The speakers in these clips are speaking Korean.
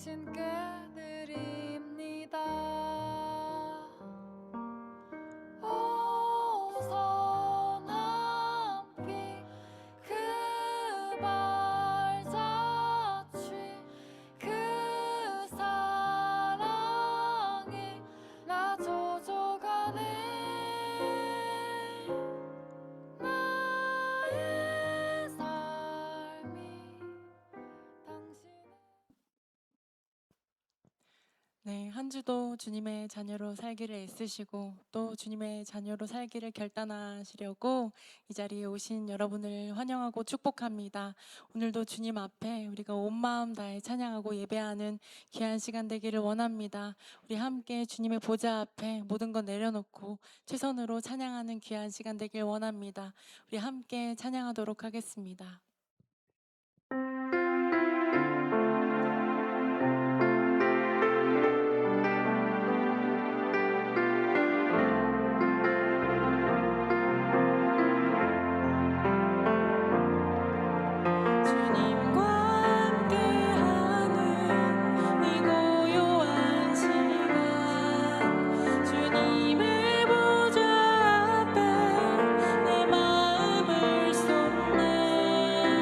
당신께 드립니다. 오선한 빛 그 발자취 그 사랑이 나 젖어가네. 나의 삶이 당신의 네, 한 주도 주님의 자녀로 살기를 애쓰시고 또 주님의 자녀로 살기를 결단하시려고 이 자리에 오신 여러분을 환영하고 축복합니다. 오늘도 주님 앞에 우리가 온 마음 다해 찬양하고 예배하는 귀한 시간 되기를 원합니다. 우리 함께 주님의 보좌 앞에 모든 것 내려놓고 최선으로 찬양하는 귀한 시간 되길 원합니다. 우리 함께 찬양하도록 하겠습니다. 주님과 함께하는 이 고요한 시간 주님의 보좌 앞에 내 마음을 쏟네.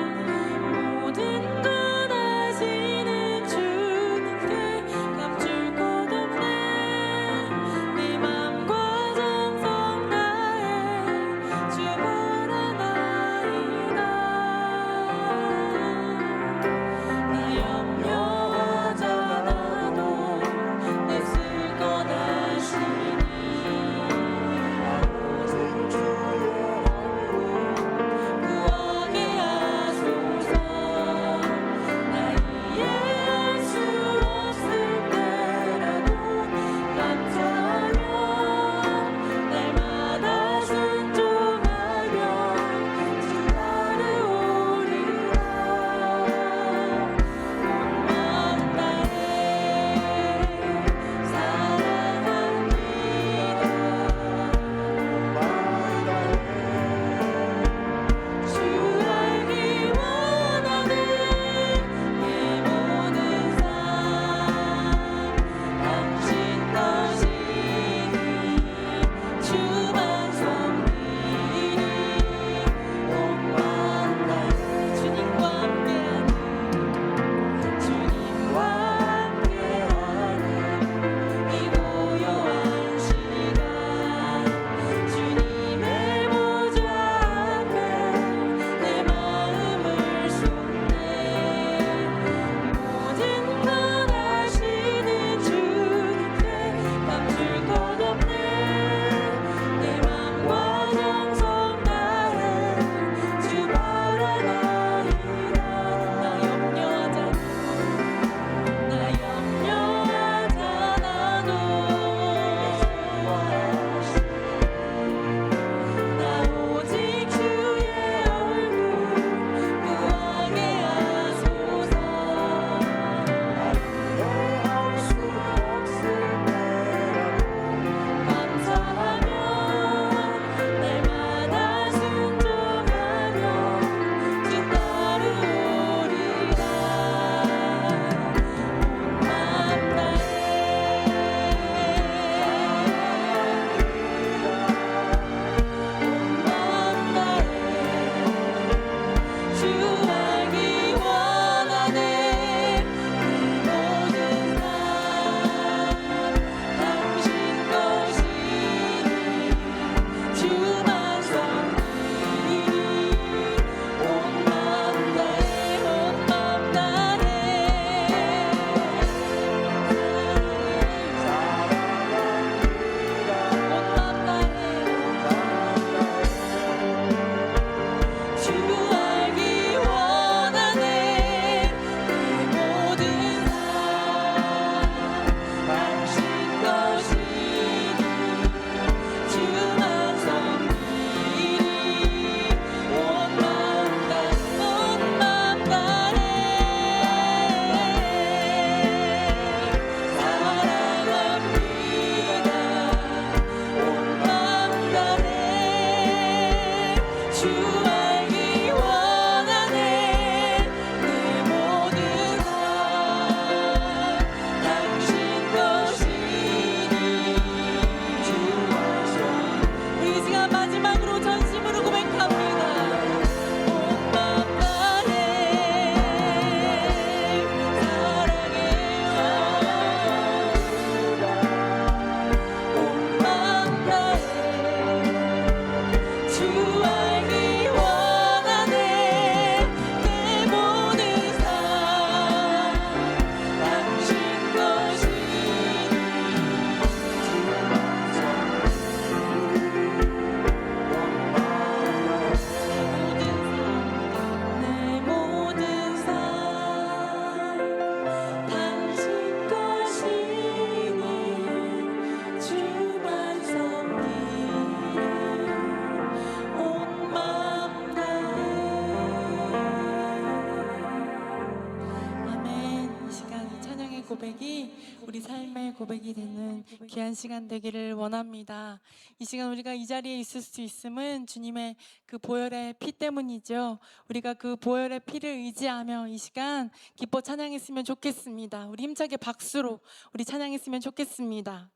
고백이 우리 삶의 고백이 되는 귀한 시간 되기를 원합니다. 이 시간 우리가 이 자리에 있을 수 있음은 주님의 그 보혈의 피 때문이죠. 우리가 그 보혈의 피를 의지하며 이 시간 기뻐 찬양했으면 좋겠습니다. 우리 힘차게 박수로 우리 찬양했으면 좋겠습니다.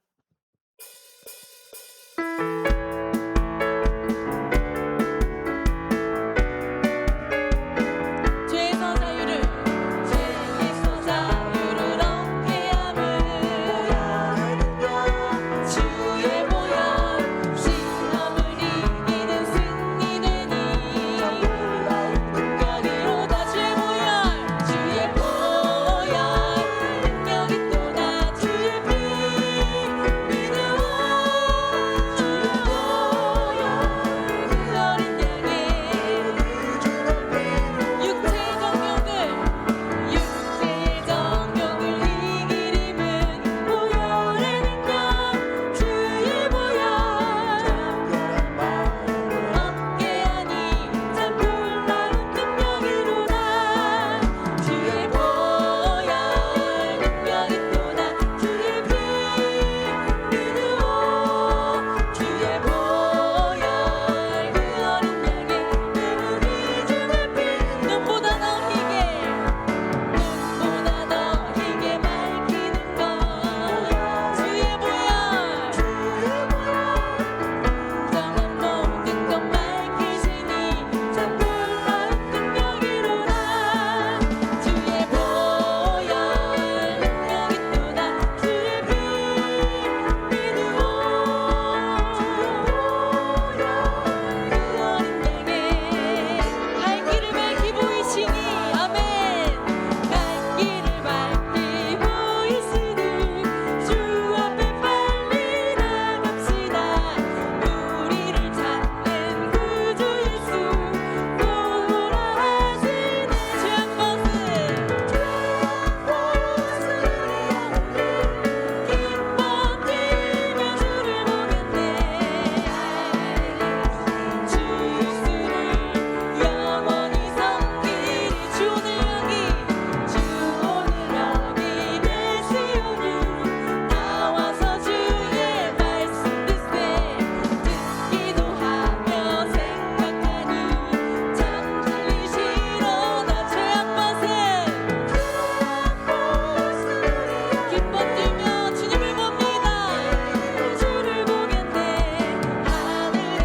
죄에서 자유를 얻게 함을 주의 보혈 시험을 이기는 승리되니 능력이로다. 주의 보혈 능력이 또다. 주의 피 믿음으로 주의 보혈 그 어린 양의 육체의 정욕을 이길 힘은 보혈의 능력 주의 보혈 얻게 하니 참 놀라운 능력이로다. 주의 보혈 능력이 또다. 주의 피 믿음으로 주의 보혈 그 어린 양의 내 주의 피 눈보다 더 희게 밝히는 것 주의 보혈 정한 모든 것 밝히시니 참 놀라운 능력이로다. 주의 보혈 능력이 또다. 주의 피 믿음으로 그 어린 양의 갈 길을 밝히 보이시니 아멘. 갈 길을 밝히 보이시니 주 앞에 빨리 나갑시다. 우리를 찾는 구주 예수 보라 하시네. 죄악 벗은 기뻐 뛰며 주를 보겠네. 주 예수를 영원히 섬기리. 주 오늘 여기 계시오니 나와서 주의 말씀 듣기도 하며 생각하니 참 들리시로다. 죄악 벗은 기뻐 뛰며 주님을 봅니다. 주를 보겠네. 하늘에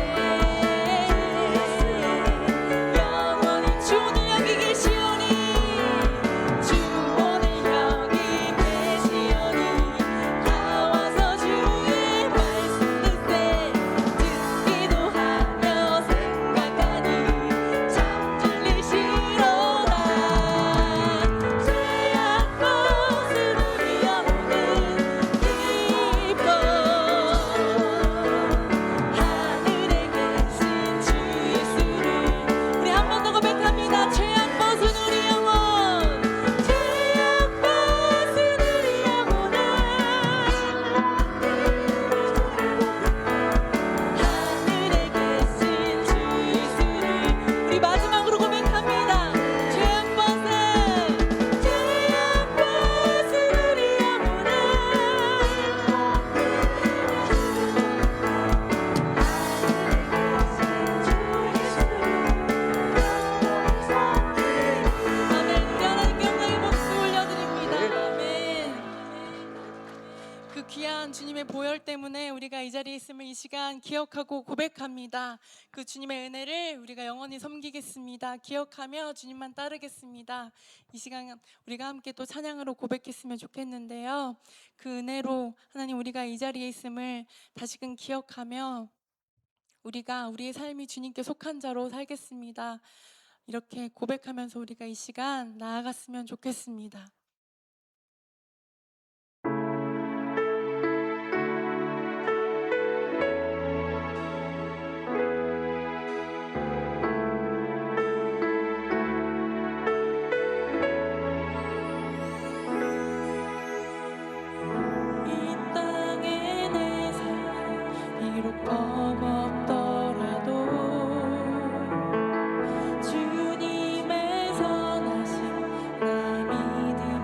영원히 주 오늘 여기 계시오니 주 오늘 여기 계시오니 나와서 주의 말씀 듣기도 하며 생각하니 참 들리시로다. 죄악 벗은 우리 영혼은 기뻐 하늘에 계신 주 예수를 우리 한 번 더 고백합니다. 죄악 벗은 우리 영혼 죄악 벗은 우리 영혼은 하늘에 계신 주 예수를 우리 마지막으로 고백합니다. 죄악 벗은 우리 영혼은 아멘. 우리 하나님께 영광의 목소 올려드립니다. 아멘. 그 귀한 주님의 보혈 때문에 우리가 이 자리에 있음을 이 시간 기억하고 고백합니다. 그 주님의 은혜를 우리가 영원히 섬기겠습니다. 기억하며 주님만 따르겠습니다. 이 시간 우리가 함께 또 찬양으로 고백했으면 좋겠는데요. 그 은혜로 하나님 우리가 이 자리에 있음을 다시금 기억하며 우리가 우리의 삶이 주님께 속한 자로 살겠습니다. 이렇게 고백하면서 우리가 이 시간 나아갔으면 좋겠습니다. 이 땅에 내 삶이 비록 버겁더라도 주님의 선하심 나 믿음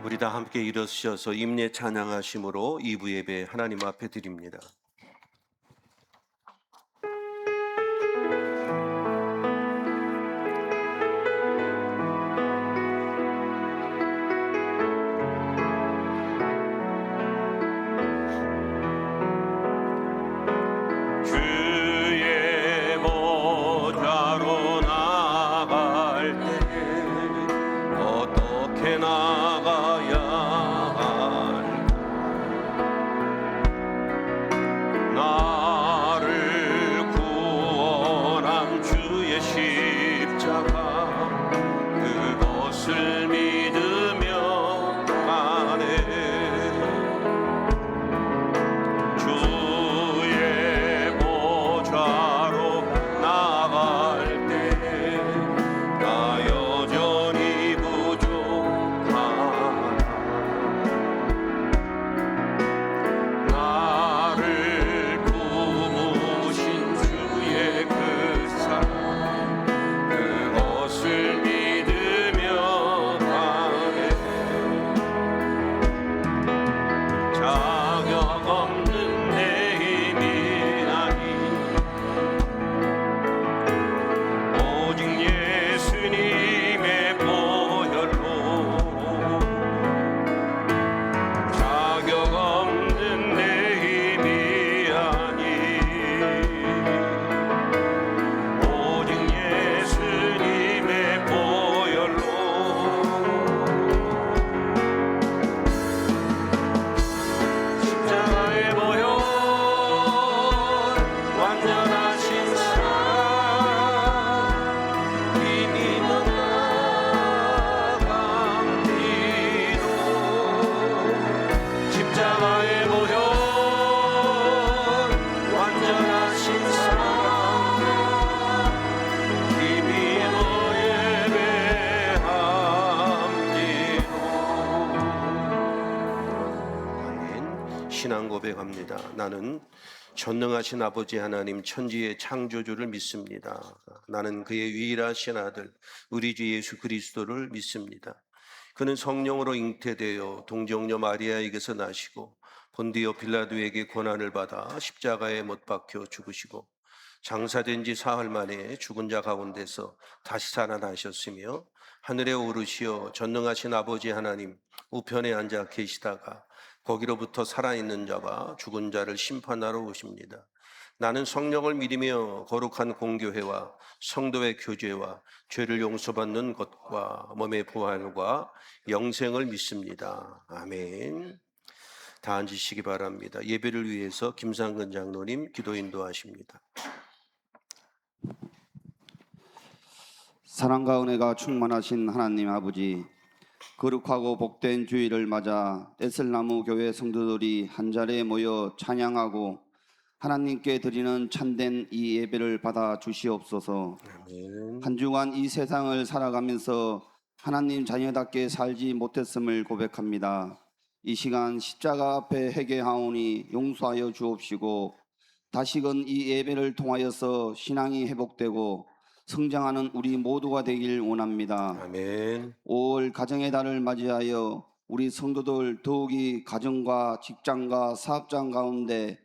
우리 다 함께 일어서셔서 임례 찬양하심으로 2부 예배 하나님 앞에 드립니다. 주의 보좌로 나갈 때 어떻게 나가야 할까? 나를 구원한 주의 십자가 그것을 믿으며 가네. 주의 보좌로 나갈 때 나 여전히 부족하나. 나를 부으신 주의 그 사랑 그것을 믿으며 가네. 자격 없는 내 힘이 아니 오직 예수님의 보혈로 자격 없는 내 힘이 아니 오직 예수님의 보혈로 십자가의 보혈 완전하신 사랑 이미 만나갑니도. 십자가의 보혈 완전하신 사랑 이미 예배합니다. 신앙 고백합니다. 나는 전능하신 아버지 하나님 천지의 창조주를 믿습니다. 나는 그의 유일하신 아들 우리 주 예수 그리스도를 믿습니다. 그는 성령으로 잉태되어 동정녀 마리아에게서 나시고 본디오 빌라도에게 고난을 받아 십자가에 못 박혀 죽으시고 장사된 지 사흘 만에 죽은 자 가운데서 다시 살아나셨으며 하늘에 오르시어 전능하신 아버지 하나님 우편에 앉아 계시다가 거기로부터 살아있는 자와 죽은 자를 심판하러 오십니다. 나는 성령을 믿으며 거룩한 공교회와 성도의 교제와 죄를 용서받는 것과 몸의 부활과 영생을 믿습니다. 아멘. 다 앉으시기 바랍니다. 예배를 위해서 김상근 장로님 기도 인도하십니다. 사랑과 은혜가 충만하신 하나님 아버지, 거룩하고 복된 주일을 맞아 에슬나무 교회 성도들이 한자리에 모여 찬양하고 하나님께 드리는 참된 이 예배를 받아 주시옵소서. 아멘. 한 주간 이 세상을 살아가면서 하나님 자녀답게 살지 못했음을 고백합니다. 이 시간 십자가 앞에 회개하오니 용서하여 주옵시고 다시금 이 예배를 통하여서 신앙이 회복되고 성장하는 우리 모두가 되길 원합니다. 아멘. 5월 가정의 달을 맞이하여 우리 성도들 더욱이 가정과 직장과 사업장 가운데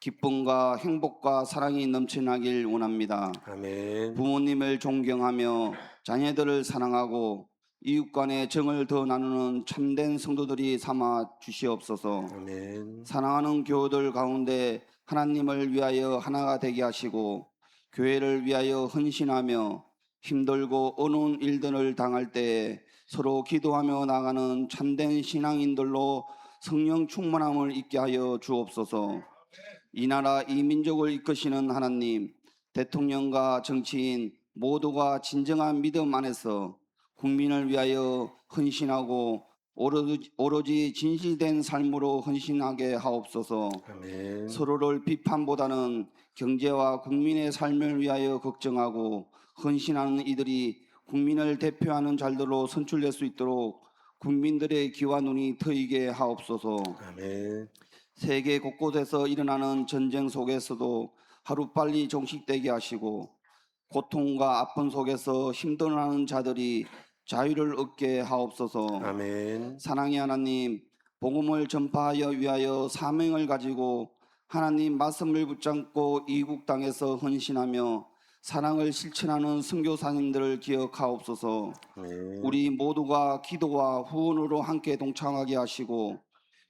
기쁨과 행복과 사랑이 넘쳐나길 원합니다. 아멘. 부모님을 존경하며 자녀들을 사랑하고 이웃 간의 정을 더 나누는 참된 성도들이 삼아 주시옵소서. 아멘. 사랑하는 교우들 가운데 하나님을 위하여 하나가 되게 하시고 교회를 위하여 헌신하며 힘들고 어려운 일들을 당할 때에 서로 기도하며 나가는 참된 신앙인들로 성령 충만함을 있게 하여 주옵소서. 이 나라 이 민족을 이끄시는 하나님, 대통령과 정치인 모두가 진정한 믿음 안에서 국민을 위하여 헌신하고 오로지 진실된 삶으로 헌신하게 하옵소서. 아멘. 서로를 비판보다는 경제와 국민의 삶을 위하여 걱정하고 헌신하는 이들이 국민을 대표하는 자들로 선출될 수 있도록 국민들의 귀와 눈이 트이게 하옵소서. 아멘. 세계 곳곳에서 일어나는 전쟁 속에서도 하루빨리 종식되게 하시고 고통과 아픔 속에서 힘들어하는 자들이 자유를 얻게 하옵소서. 아멘. 사랑의 하나님, 복음을 전파하여 위하여 사명을 가지고 하나님 말씀을 붙잡고 이국 땅에서 헌신하며 사랑을 실천하는 선교사님들을 기억하옵소서. 아멘. 우리 모두가 기도와 후원으로 함께 동참하게 하시고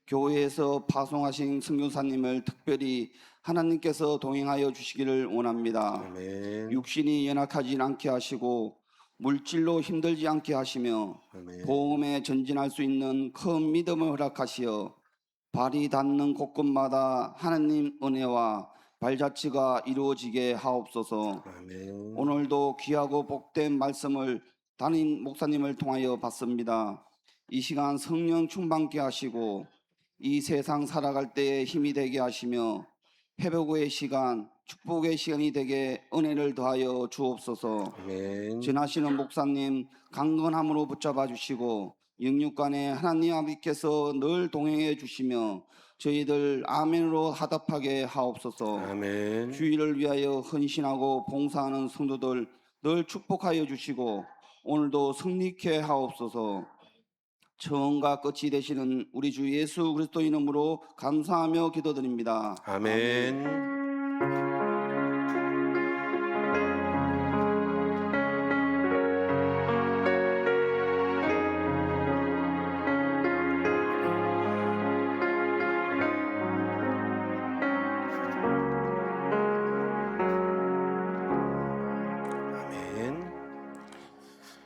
교회에서 파송하신 선교사님을 특별히 하나님께서 동행하여 주시기를 원합니다. 아멘. 육신이 연약하지 않게 하시고 물질로 힘들지 않게 하시며 아멘. 복음에 전진할 수 있는 큰 믿음을 허락하시어 발이 닿는 곳곳마다 하나님 은혜와 발자취가 이루어지게 하옵소서. 아멘. 오늘도 귀하고 복된 말씀을 담임 목사님을 통하여 받습니다. 이 시간 성령 충만케 하시고 이 세상 살아갈 때에 힘이 되게 하시며 회복의 시간, 축복의 시간이 되게 은혜를 더하여 주옵소서. 아멘. 지나시는 목사님 강건함으로 붙잡아 주시고 영육간에 하나님 아버지께서 늘 동행해 주시며 저희들 아멘으로 하답하게 하옵소서. 아멘. 주의를 위하여 헌신하고 봉사하는 성도들 늘 축복하여 주시고 오늘도 승리케 하옵소서. 처음과 끝이 되시는 우리 주 예수 그리스도 이름으로 감사하며 기도드립니다. 아멘. 아멘.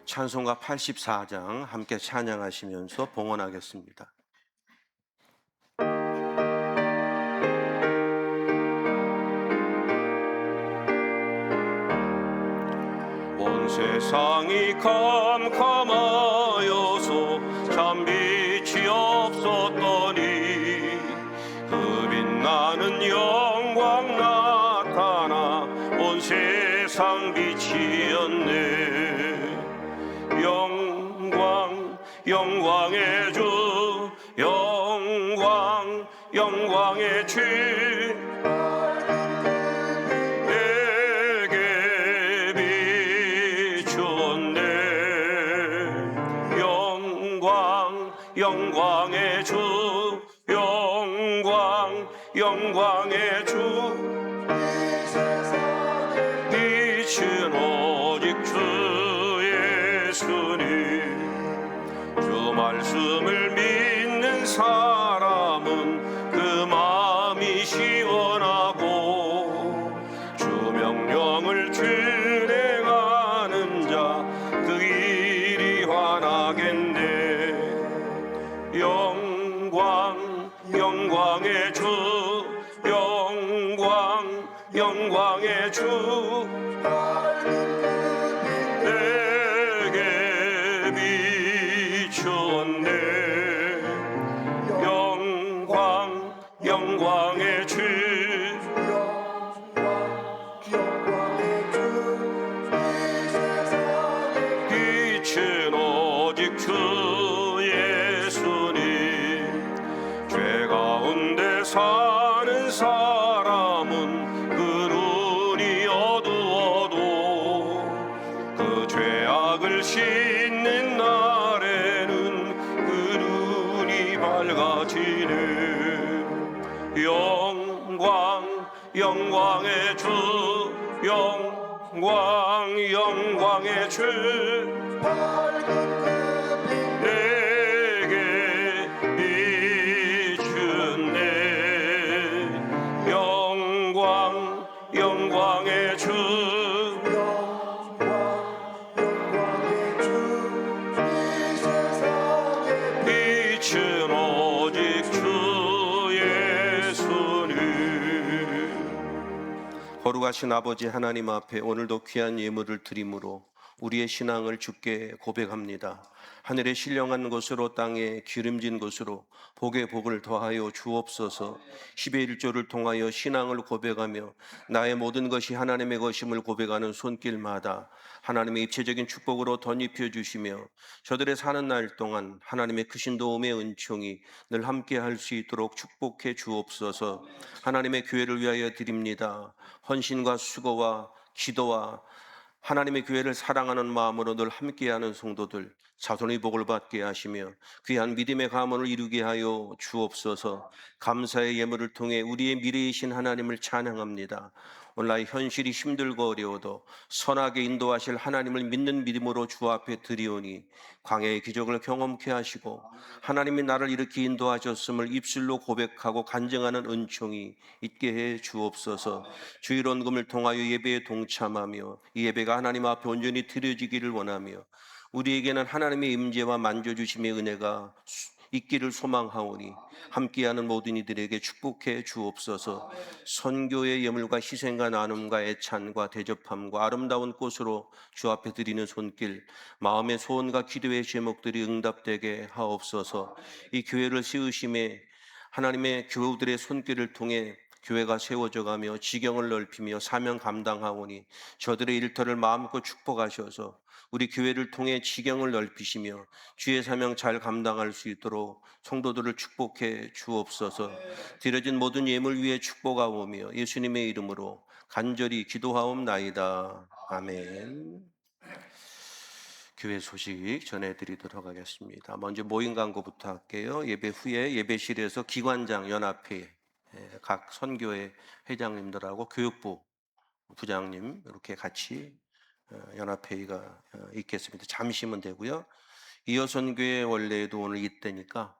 찬송가 84장 함께 찬양하시면서 봉헌하겠습니다. 온 세상이 캄캄하여서 참 빛이 없었더니 그 빛나는 영광 나타나 온 세상 빛이었네. 영광 영광의 주 영광 영광의 주 내게 비추었네. 영광 영광의 주 영광 영광의 주 빛은 오직 주 예수님. 주 말씀을 믿는 사람은 그 마음이 시원하고 주 명령을 준행하는 자 그 일이 환하겠네. 영광 영광의 주 영광 영광의 주 내게 비추었네. 영광 영광의 주 빛은 오직 주 예수님. 죄 가운데 사는 사람은 그 눈이 어두워도 그 죄악을 씻는 날에는 그 눈이 밝아지네. 영광 영광의 주 영광 영광의 주 내게 비추네. 영광 영광의 주 빛은 오직 주 예수님. 거룩하신 아버지 하나님 앞에 오늘도 귀한 예물을 드림으로 우리의 신앙을 주께 고백합니다. 하늘에 신령한 것으로 땅에 기름진 것으로 복의 복을 더하여 주옵소서. 10의 1조를 통하여 신앙을 고백하며 나의 모든 것이 하나님의 것임을 고백하는 손길마다 하나님의 입체적인 축복으로 덧입혀 주시며 저들의 사는 날 동안 하나님의 크신 도움의 은총이 늘 함께 할 수 있도록 축복해 주옵소서. 하나님의 교회를 위하여 드립니다. 헌신과 수고와 기도와 하나님의 교회를 사랑하는 마음으로 늘 함께하는 성도들 자손의 복을 받게 하시며 귀한 믿음의 가문을 이루게 하여 주옵소서. 감사의 예물을 통해 우리의 미래이신 하나님을 찬양합니다. 오늘날 현실이 힘들고 어려워도 선하게 인도하실 하나님을 믿는 믿음으로 주 앞에 드리오니 광야의 기적을 경험케 하시고 하나님이 나를 이렇게 인도하셨음을 입술로 고백하고 간증하는 은총이 있게 해 주옵소서. 주일 원금을 통하여 예배에 동참하며 이 예배가 하나님 앞에 온전히 드려지기를 원하며 우리에게는 하나님의 임재와 만져주심의 은혜가 있기를 소망하오니 함께하는 모든 이들에게 축복해 주옵소서. 선교의 예물과 희생과 나눔과 애찬과 대접함과 아름다운 꽃으로 주 앞에 드리는 손길, 마음의 소원과 기도의 제목들이 응답되게 하옵소서. 이 교회를 세우심에 하나님의 교우들의 손길을 통해 교회가 세워져 가며 지경을 넓히며 사명 감당하오니 저들의 일터를 마음껏 축복하셔서 우리 교회를 통해 지경을 넓히시며 주의 사명 잘 감당할 수 있도록 성도들을 축복해 주옵소서. 드려진 모든 예물 위에 축복하오며 예수님의 이름으로 간절히 기도하옵나이다. 아멘. 교회 소식 전해드리도록 하겠습니다. 먼저 모임 광고부터 할게요. 예배 후에 예배실에서 기관장 연합회 각 선교회 회장님들하고 교육부 부장님 이렇게 같이 연합회의가 있겠습니다. 잠시면 되고요. 이어선교회 원래도 오늘 이때니까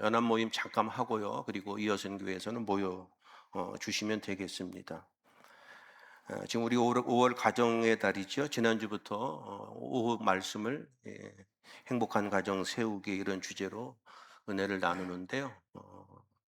연합 모임 잠깐 하고요. 그리고 이어선교회에서는 모여 주시면 되겠습니다. 지금 우리 5월 가정의 달이죠. 지난주부터 오후 말씀을 행복한 가정 세우기 이런 주제로 은혜를 나누는데요.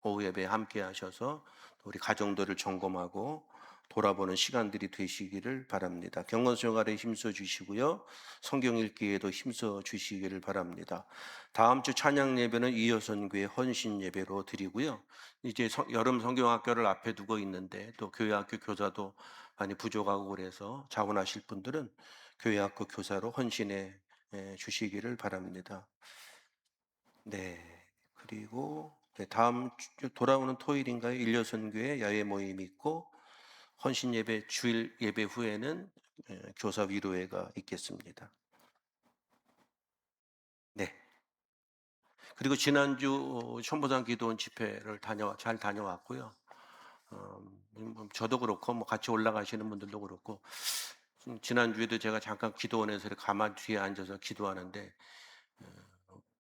오후 예배 함께 하셔서 우리 가정들을 점검하고 돌아보는 시간들이 되시기를 바랍니다. 경건 생활에 힘써 주시고요. 성경 읽기에도 힘써 주시기를 바랍니다. 다음 주 찬양 예배는 이어선교회 헌신 예배로 드리고요. 이제 여름 성경학교를 앞에 두고 있는데 또 교회학교 교사도 많이 부족하고 그래서 자원하실 분들은 교회학교 교사로 헌신해 주시기를 바랍니다. 네. 그리고 다음 주 돌아오는 토요일인가요? 일려선교회 야외 모임이 있고 헌신 예배 주일 예배 후에는 교사 위로회가 있겠습니다. 네. 그리고 지난주 천보상 기도원 집회를 잘 다녀왔고요. 저도 그렇고 뭐 같이 올라가시는 분들도 그렇고 지난주에도 제가 잠깐 기도원에서 가만 뒤에 앉아서 기도하는데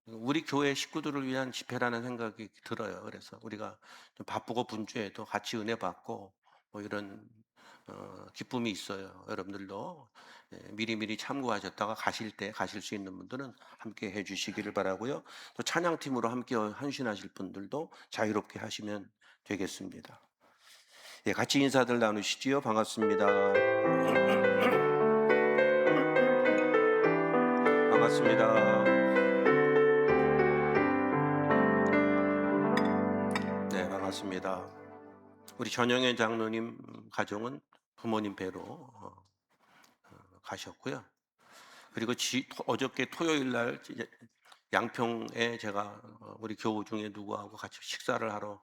우리 교회 식구들을 위한 집회라는 생각이 들어요. 그래서 우리가 좀 바쁘고 분주해도 같이 은혜 받고 뭐 이런 기쁨이 있어요. 여러분들도 미리미리 참고하셨다가 가실 수 있는 분들은 함께 해주시기를 바라고요. 또 찬양팀으로 함께 헌신하실 분들도 자유롭게 하시면 되겠습니다. 예, 같이 인사들 나누시지요. 반갑습니다. 반갑습니다. 네, 반갑습니다. 우리 전영현 장로님 가정은 부모님 뵈러 가셨고요. 그리고 어저께 토요일 날 양평에 제가 우리 교우 중에 누구하고 같이 식사를 하러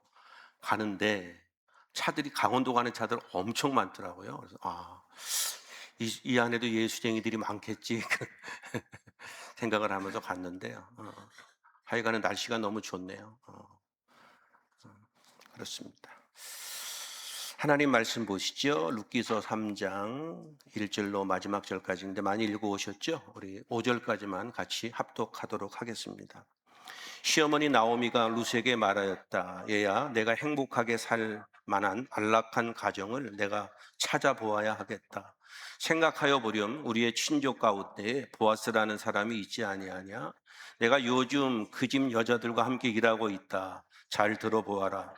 가는데 차들이 강원도 가는 차들 엄청 많더라고요. 그래서 이 안에도 예수쟁이들이 많겠지 생각을 하면서 갔는데요. 하여간에 날씨가 너무 좋네요. 그렇습니다. 하나님 말씀 보시죠. 룻기서 3장 1절로 마지막 절까지인데 많이 읽어오셨죠? 우리 5절까지만 같이 합독하도록 하겠습니다. 시어머니 나오미가 룻에게 말하였다. 얘야, 내가 행복하게 살 만한 안락한 가정을 내가 찾아보아야 하겠다. 생각하여 보렴, 우리의 친족 가운데 보아스라는 사람이 있지 아니하냐? 내가 요즘 그 집 여자들과 함께 일하고 있다. 잘 들어보아라.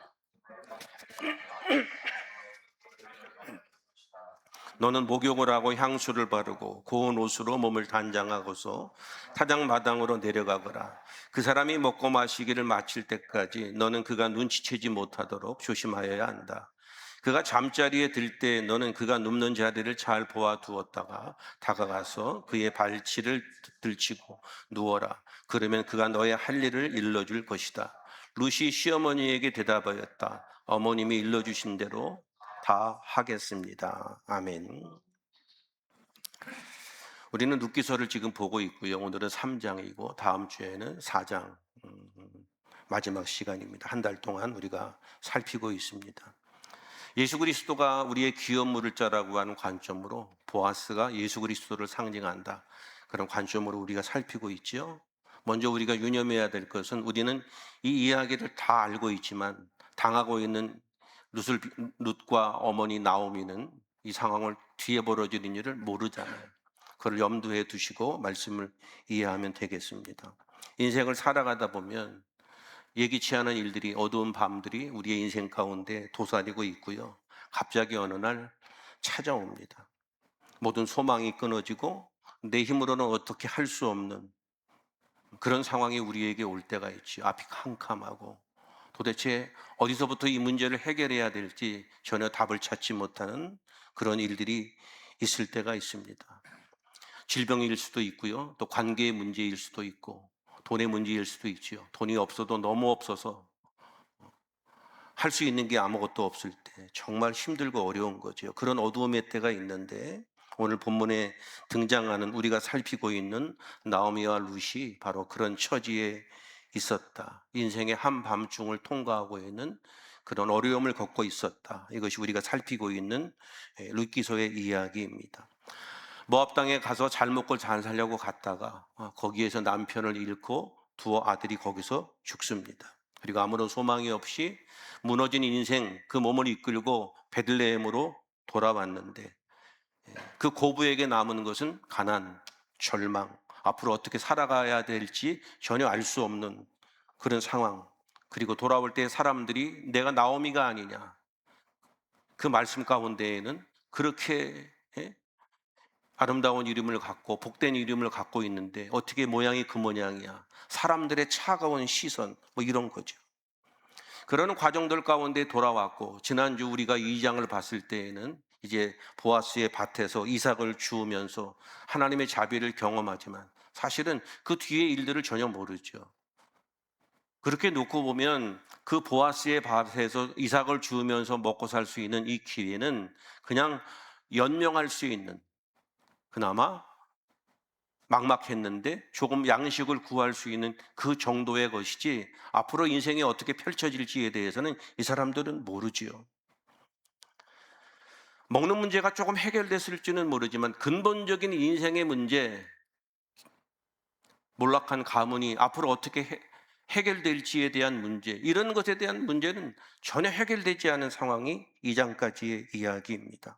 너는 목욕을 하고 향수를 바르고 고운 옷으로 몸을 단장하고서 타작마당으로 내려가거라. 그 사람이 먹고 마시기를 마칠 때까지 너는 그가 눈치채지 못하도록 조심하여야 한다. 그가 잠자리에 들 때 너는 그가 눕는 자리를 잘 보아두었다가 다가가서 그의 발치를 들치고 누워라. 그러면 그가 너의 할 일을 일러줄 것이다. 룻이 시어머니에게 대답하였다. 어머님이 일러주신 대로 다 하겠습니다. 아멘. 우리는 룻기서를 지금 보고 있고요. 오늘은 3장이고 다음 주에는 4장 마지막 시간입니다. 한 달 동안 우리가 살피고 있습니다. 예수 그리스도가 우리의 귀한 물을 자라고 하는 관점으로 보아스가 예수 그리스도를 상징한다. 그런 관점으로 우리가 살피고 있지요. 먼저 우리가 유념해야 될 것은 우리는 이 이야기를 다 알고 있지만 당하고 있는 룻과 어머니 나오미는 이 상황을 뒤에 벌어지는 일을 모르잖아요. 그걸 염두에 두시고 말씀을 이해하면 되겠습니다. 인생을 살아가다 보면 예기치 않은 일들이, 어두운 밤들이 우리의 인생 가운데 도사리고 있고요. 갑자기 어느 날 찾아옵니다. 모든 소망이 끊어지고 내 힘으로는 어떻게 할 수 없는 그런 상황이 우리에게 올 때가 있죠. 앞이 캄캄하고 도대체 어디서부터 이 문제를 해결해야 될지 전혀 답을 찾지 못하는 그런 일들이 있을 때가 있습니다. 질병일 수도 있고요. 또 관계의 문제일 수도 있고 돈의 문제일 수도 있죠. 돈이 없어도 너무 없어서 할 수 있는 게 아무것도 없을 때 정말 힘들고 어려운 거죠. 그런 어두움의 때가 있는데 오늘 본문에 등장하는 우리가 살피고 있는 나오미와 룻이 바로 그런 처지에 있었다. 인생의 한밤중을 통과하고 있는 그런 어려움을 겪고 있었다. 이것이 우리가 살피고 있는 룻기서의 이야기입니다. 모압 땅에 가서 잘 먹고 잘 살려고 갔다가 거기에서 남편을 잃고 두 아들이 거기서 죽습니다. 그리고 아무런 소망이 없이 무너진 인생, 그 몸을 이끌고 베들레헴으로 돌아왔는데 그 고부에게 남은 것은 가난, 절망, 앞으로 어떻게 살아가야 될지 전혀 알 수 없는 그런 상황. 그리고 돌아올 때 사람들이 내가 나오미가 아니냐, 그 말씀 가운데에는 그렇게 아름다운 이름을 갖고 복된 이름을 갖고 있는데 어떻게 모양이 그 모양이야, 사람들의 차가운 시선, 뭐 이런 거죠. 그러는 과정들 가운데 돌아왔고, 지난주 우리가 2장을 봤을 때에는 이제 보아스의 밭에서 이삭을 주우면서 하나님의 자비를 경험하지만 사실은 그 뒤의 일들을 전혀 모르죠. 그렇게 놓고 보면 그 보아스의 밭에서 이삭을 주우면서 먹고 살 수 있는 이 기회는 그냥 연명할 수 있는, 그나마 막막했는데 조금 양식을 구할 수 있는 그 정도의 것이지 앞으로 인생이 어떻게 펼쳐질지에 대해서는 이 사람들은 모르지요. 먹는 문제가 조금 해결됐을지는 모르지만 근본적인 인생의 문제, 몰락한 가문이 앞으로 어떻게 해결될지에 대한 문제, 이런 것에 대한 문제는 전혀 해결되지 않은 상황이 2장까지의 이야기입니다.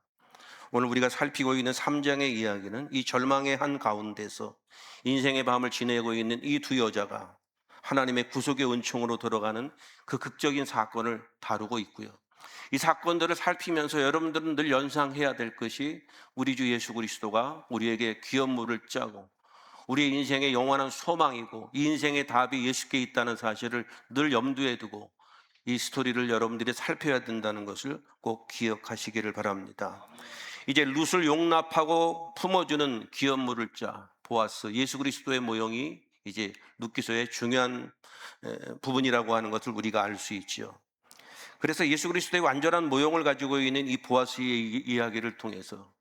오늘 우리가 살피고 있는 3장의 이야기는 이 절망의 한 가운데서 인생의 밤을 지내고 있는 이 두 여자가 하나님의 구속의 은총으로 들어가는 그 극적인 사건을 다루고 있고요. 이 사건들을 살피면서 여러분들은 늘 연상해야 될 것이 우리 주 예수 그리스도가 우리에게 귀한 물을 짜고 우리의 인생의 영원한 소망이고 이 인생의 답이 예수께 있다는 사실을 늘 염두에 두고 이 스토리를 여러분들이 살펴야 된다는 것을 꼭 기억하시기를 바랍니다. 이제 룻을 용납하고 품어주는 귀한 물을 짜 보아스, 예수 그리스도의 모형이 이제 룻기서의 중요한 부분이라고 하는 것을 우리가 알 수 있죠. 그래서 예수 그리스도의 완전한 모형을 가지고 있는 이 보아스의 이야기를 통해서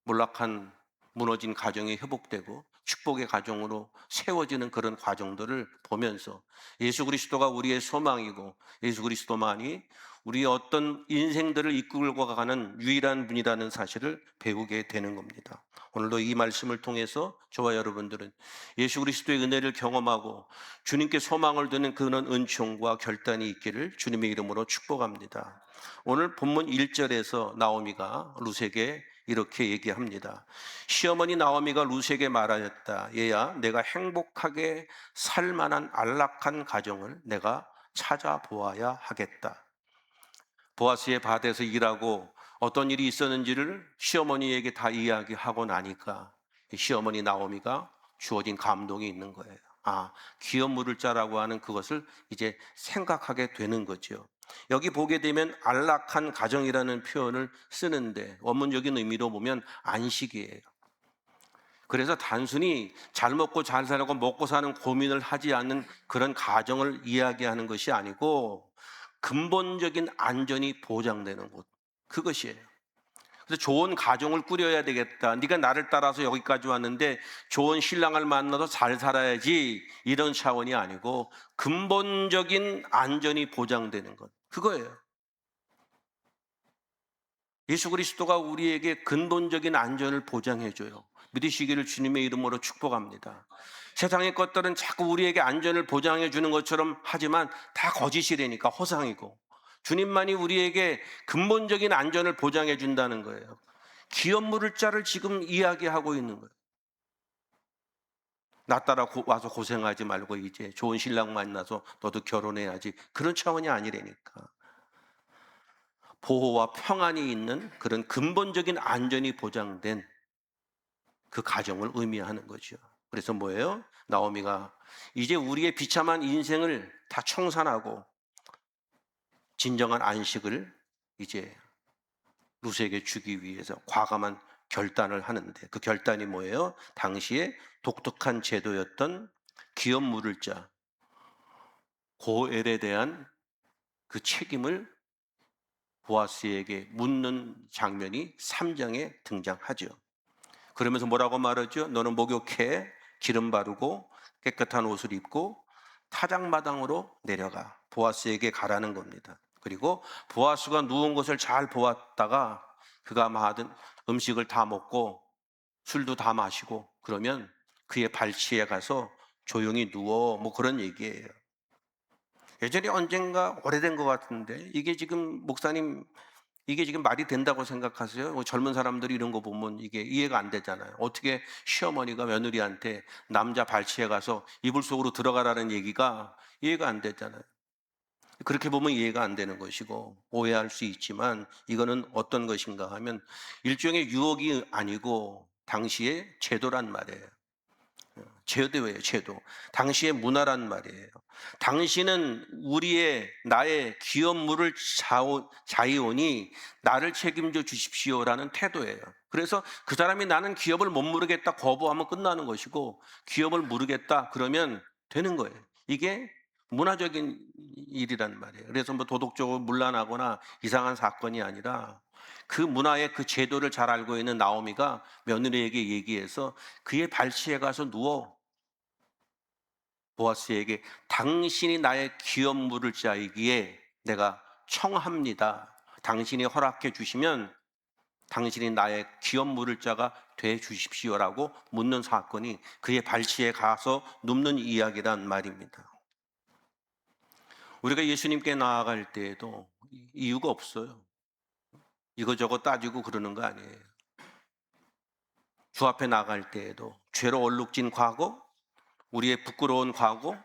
몰락한 무너진 가정이 회복되고 축복의 가정으로 세워지는 그런 과정들을 보면서 예수 그리스도가 우리의 소망이고 예수 그리스도만이 우리의 어떤 인생들을 이끌고 가는 유일한 분이라는 사실을 배우게 되는 겁니다. 오늘도 이 말씀을 통해서 저와 여러분들은 예수 그리스도의 은혜를 경험하고 주님께 소망을 두는 그런 은총과 결단이 있기를 주님의 이름으로 축복합니다. 오늘 본문 1절에서 나오미가 룻에게 이렇게 얘기합니다. 시어머니 나오미가 룻에게 말하였다. 얘야, 내가 행복하게 살 만한 안락한 가정을 내가 찾아보아야 하겠다. 보아스의 밭에서 일하고 어떤 일이 있었는지를 시어머니에게 다 이야기하고 나니까 시어머니 나오미가 주어진 감동이 있는 거예요. 아, 귀한 물을 짜라고 하는 그것을 이제 생각하게 되는 거죠. 여기 보게 되면 안락한 가정이라는 표현을 쓰는데 원문적인 의미로 보면 안식이에요. 그래서 단순히 잘 먹고 잘 살고 먹고 사는 고민을 하지 않는 그런 가정을 이야기하는 것이 아니고 근본적인 안전이 보장되는 곳, 그것이에요. 그래서 좋은 가정을 꾸려야 되겠다. 네가 나를 따라서 여기까지 왔는데 좋은 신랑을 만나서 잘 살아야지, 이런 차원이 아니고 근본적인 안전이 보장되는 것, 그거예요. 예수 그리스도가 우리에게 근본적인 안전을 보장해줘요. 믿으시기를 주님의 이름으로 축복합니다. 세상의 것들은 자꾸 우리에게 안전을 보장해 주는 것처럼 하지만 다 거짓이라니까, 허상이고. 주님만이 우리에게 근본적인 안전을 보장해 준다는 거예요. 기업 물을 자를 지금 이야기하고 있는 거예요. 나 따라 와서 고생하지 말고 이제 좋은 신랑 만나서 너도 결혼해야지, 그런 차원이 아니라니까. 보호와 평안이 있는 그런 근본적인 안전이 보장된 그 가정을 의미하는 거죠. 그래서 뭐예요? 나오미가 이제 우리의 비참한 인생을 다 청산하고 진정한 안식을 이제 룻에게 주기 위해서 과감한 결단을 하는데, 그 결단이 뭐예요? 당시에 독특한 제도였던 기업 물을 자 고엘에 대한 그 책임을 보아스에게 묻는 장면이 3장에 등장하죠. 그러면서 뭐라고 말하죠? 너는 목욕해, 기름 바르고 깨끗한 옷을 입고 타작마당으로 내려가. 보아스에게 가라는 겁니다. 그리고 보아스가 누운 것을 잘 보았다가 그가 하던 음식을 다 먹고 술도 다 마시고 그러면 그의 발치에 가서 조용히 누워, 뭐 그런 얘기예요. 예전에 언젠가 오래된 것 같은데 이게 지금 목사님, 이게 지금 말이 된다고 생각하세요? 젊은 사람들이 이런 거 보면 이게 이해가 안 되잖아요. 어떻게 시어머니가 며느리한테 남자 발치에 가서 이불 속으로 들어가라는 얘기가 이해가 안 되잖아요. 그렇게 보면 이해가 안 되는 것이고 오해할 수 있지만, 이거는 어떤 것인가 하면 일종의 유혹이 아니고 당시의 제도란 말이에요. 제도예요, 제도. 당시의 문화란 말이에요. 당신은 나의 기업 물을 자이오니 나를 책임져 주십시오라는 태도예요. 그래서 그 사람이 나는 기업을 못 물으겠다 거부하면 끝나는 것이고, 기업을 물으겠다 그러면 되는 거예요. 이게 문화적인 일이란 말이에요. 그래서 뭐 도덕적으로 문란하거나 이상한 사건이 아니라 그 문화의 그 제도를 잘 알고 있는 나오미가 며느리에게 얘기해서 그의 발치에 가서 누워 보아스에게 당신이 나의 기업 물을 자이기에 내가 청합니다. 당신이 허락해 주시면 당신이 나의 기업 물을 자가 돼 주십시오라고 묻는 사건이 그의 발치에 가서 눕는 이야기란 말입니다. 우리가 예수님께 나아갈 때에도 이유가 없어요. 이거저거 따지고 그러는 거 아니에요. 주 앞에 나갈 때에도 죄로 얼룩진 과거, 우리의 부끄러운 과거,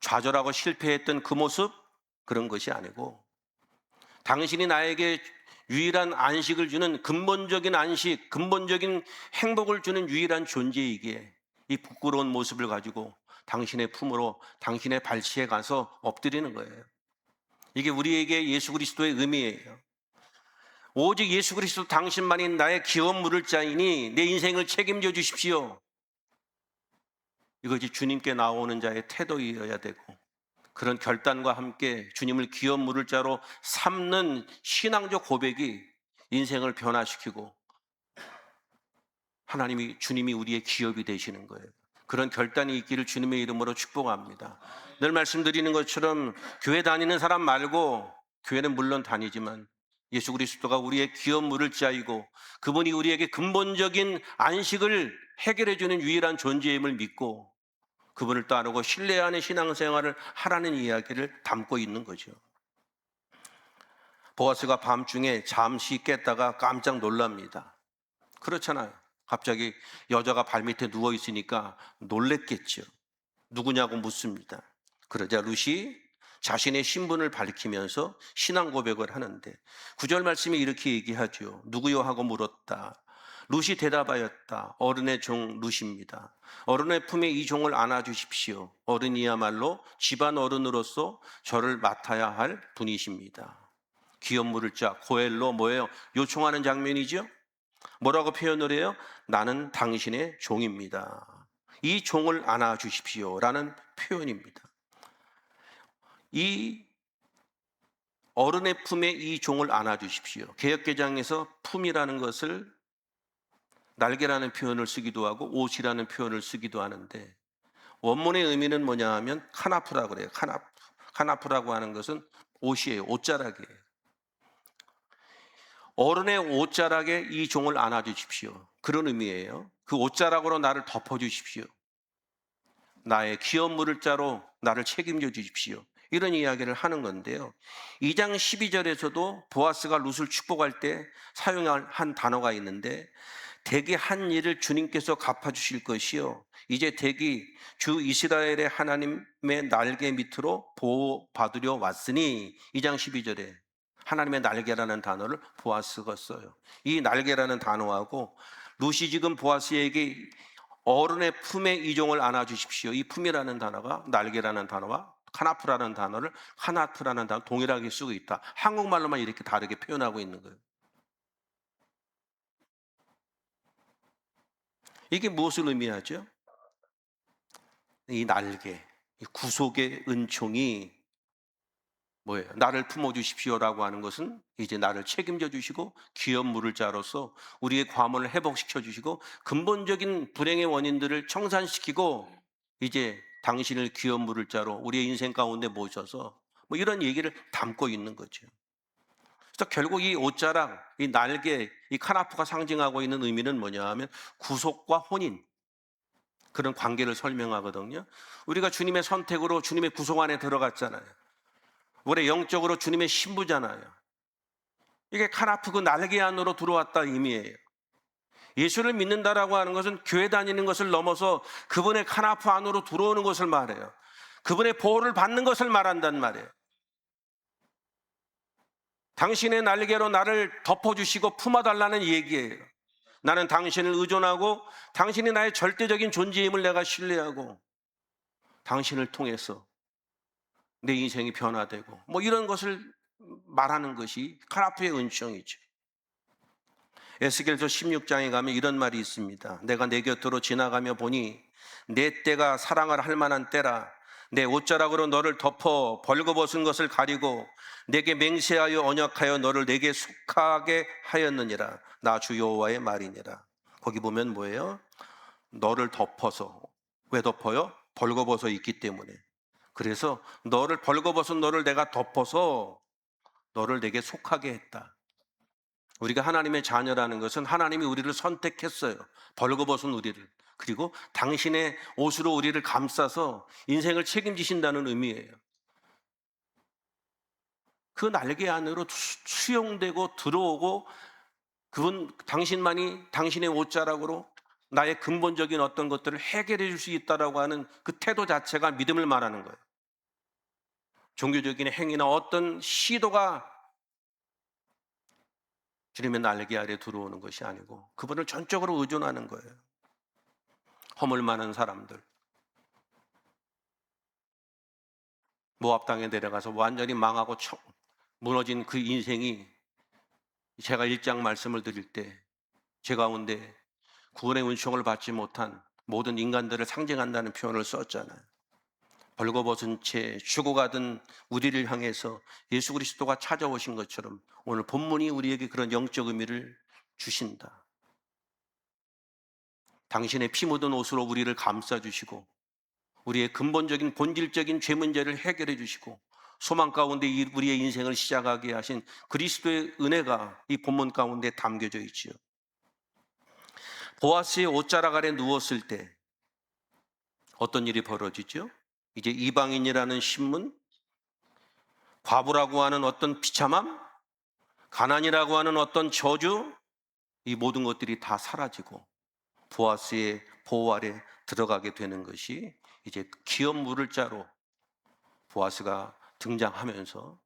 좌절하고 실패했던 그 모습, 그런 것이 아니고 당신이 나에게 유일한 안식을 주는 근본적인 안식, 근본적인 행복을 주는 유일한 존재이기에 이 부끄러운 모습을 가지고 당신의 품으로, 당신의 발치에 가서 엎드리는 거예요. 이게 우리에게 예수 그리스도의 의미예요. 오직 예수 그리스도 당신만이 나의 기업 물을 자이니 내 인생을 책임져 주십시오. 이것이 주님께 나오는 자의 태도이어야 되고, 그런 결단과 함께 주님을 기업 물을 자로 삼는 신앙적 고백이 인생을 변화시키고 주님이 우리의 기업이 되시는 거예요. 그런 결단이 있기를 주님의 이름으로 축복합니다. 늘 말씀드리는 것처럼 교회 다니는 사람 말고, 교회는 물론 다니지만 예수 그리스도가 우리의 기업 물을 자이고 그분이 우리에게 근본적인 안식을 해결해 주는 유일한 존재임을 믿고 그분을 따르고 신뢰하는 신앙생활을 하라는 이야기를 담고 있는 거죠. 보아스가 밤중에 잠시 깼다가 깜짝 놀랍니다. 그렇잖아요. 갑자기 여자가 발밑에 누워 있으니까 놀랬겠죠. 누구냐고 묻습니다. 그러자 룻이 자신의 신분을 밝히면서 신앙 고백을 하는데 9절 말씀이 이렇게 얘기하죠. 누구요 하고 물었다. 룻이 대답하였다. 어른의 종 룻입니다. 어른의 품에 이 종을 안아주십시오. 어른이야말로 집안 어른으로서 저를 맡아야 할 분이십니다. 기업 물을 자 고엘로 뭐예요? 요청하는 장면이죠. 뭐라고 표현을 해요? 나는 당신의 종입니다. 이 종을 안아주십시오 라는 표현입니다. 이 어른의 품에 이 종을 안아주십시오. 개역개정에서 품이라는 것을 날개라는 표현을 쓰기도 하고 옷이라는 표현을 쓰기도 하는데 원문의 의미는 뭐냐 하면 카나프라고 그래요. 카나프라고 하는 것은 옷이에요. 옷자락이에요. 어른의 옷자락에 이 종을 안아주십시오. 그런 의미예요. 그 옷자락으로 나를 덮어주십시오. 나의 기업 물을 자로 나를 책임져 주십시오. 이런 이야기를 하는 건데요. 2장 12절에서도 보아스가 룻을 축복할 때 사용한 단어가 있는데 대기 한 일을 주님께서 갚아주실 것이요. 이제 대기 주 이스라엘의 하나님의 날개 밑으로 보호받으려 왔으니 2장 12절에 하나님의 날개라는 단어를 보아스가 써요. 이 날개라는 단어하고 룻이 지금 보아스에게 어른의 품에 이 종을 안아주십시오. 이 품이라는 단어가 날개라는 단어와 카나프라는 단어를 카나트라는 단어 동일하게 쓰고 있다. 한국말로만 이렇게 다르게 표현하고 있는 거예요. 이게 무엇을 의미하죠? 이 날개, 이 구속의 은총이 뭐예요? 나를 품어주십시오라고 하는 것은 이제 나를 책임져 주시고 기업 물을 자로서 우리의 과문을 회복시켜 주시고 근본적인 불행의 원인들을 청산시키고 이제 당신을 기업 물을 자로 우리의 인생 가운데 모셔서 뭐 이런 얘기를 담고 있는 거죠. 그래서 결국 이 옷자락, 이 날개, 이 카나프가 상징하고 있는 의미는 뭐냐 하면 구속과 혼인, 그런 관계를 설명하거든요. 우리가 주님의 선택으로 주님의 구속 안에 들어갔잖아요. 우리 영적으로 주님의 신부잖아요. 이게 카나프 그 날개 안으로 들어왔다 의미예요. 예수를 믿는다라고 하는 것은 교회 다니는 것을 넘어서 그분의 카나프 안으로 들어오는 것을 말해요. 그분의 보호를 받는 것을 말한단 말이에요. 당신의 날개로 나를 덮어주시고 품어달라는 얘기예요. 나는 당신을 의존하고 당신이 나의 절대적인 존재임을 내가 신뢰하고 당신을 통해서 내 인생이 변화되고 뭐 이런 것을 말하는 것이 카나프의 은총이죠. 에스겔서 16장에 가면 이런 말이 있습니다. 내가 내 곁으로 지나가며 보니 내 때가 사랑을 할 만한 때라. 내 옷자락으로 너를 덮어 벌거벗은 것을 가리고 내게 맹세하여 언약하여 너를 내게 속하게 하였느니라. 나 주 여호와의 말이니라. 거기 보면 뭐예요? 너를 덮어서. 왜 덮어요? 벌거벗어 있기 때문에. 그래서 너를 벌거벗은 너를 내가 덮어서 너를 내게 속하게 했다. 우리가 하나님의 자녀라는 것은 하나님이 우리를 선택했어요. 벌거벗은 우리를. 그리고 당신의 옷으로 우리를 감싸서 인생을 책임지신다는 의미예요. 그 날개 안으로 수용되고 들어오고 당신만이 당신의 옷자락으로 나의 근본적인 어떤 것들을 해결해 줄 수 있다라고 하는 그 태도 자체가 믿음을 말하는 거예요. 종교적인 행위나 어떤 시도가 주님의 날개 아래 들어오는 것이 아니고 그분을 전적으로 의존하는 거예요. 허물 많은 사람들, 모압 땅에 내려가서 완전히 망하고 무너진 그 인생이 제가 1장 말씀을 드릴 때 제 가운데 구원의 은총을 받지 못한 모든 인간들을 상징한다는 표현을 썼잖아요. 벌거벗은 채 죽어가던 우리를 향해서 예수 그리스도가 찾아오신 것처럼 오늘 본문이 우리에게 그런 영적 의미를 주신다. 당신의 피 묻은 옷으로 우리를 감싸주시고 우리의 근본적인 본질적인 죄 문제를 해결해 주시고 소망 가운데 우리의 인생을 시작하게 하신 그리스도의 은혜가 이 본문 가운데 담겨져 있지요. 보아스의 옷자락 아래 누웠을 때 어떤 일이 벌어지죠? 이제 이방인이라는 신문, 과부라고 하는 어떤 비참함, 가난이라고 하는 어떤 저주, 이 모든 것들이 다 사라지고 보아스의 보호 아래 들어가게 되는 것이 이제 기업 물을 자로 보아스가 등장하면서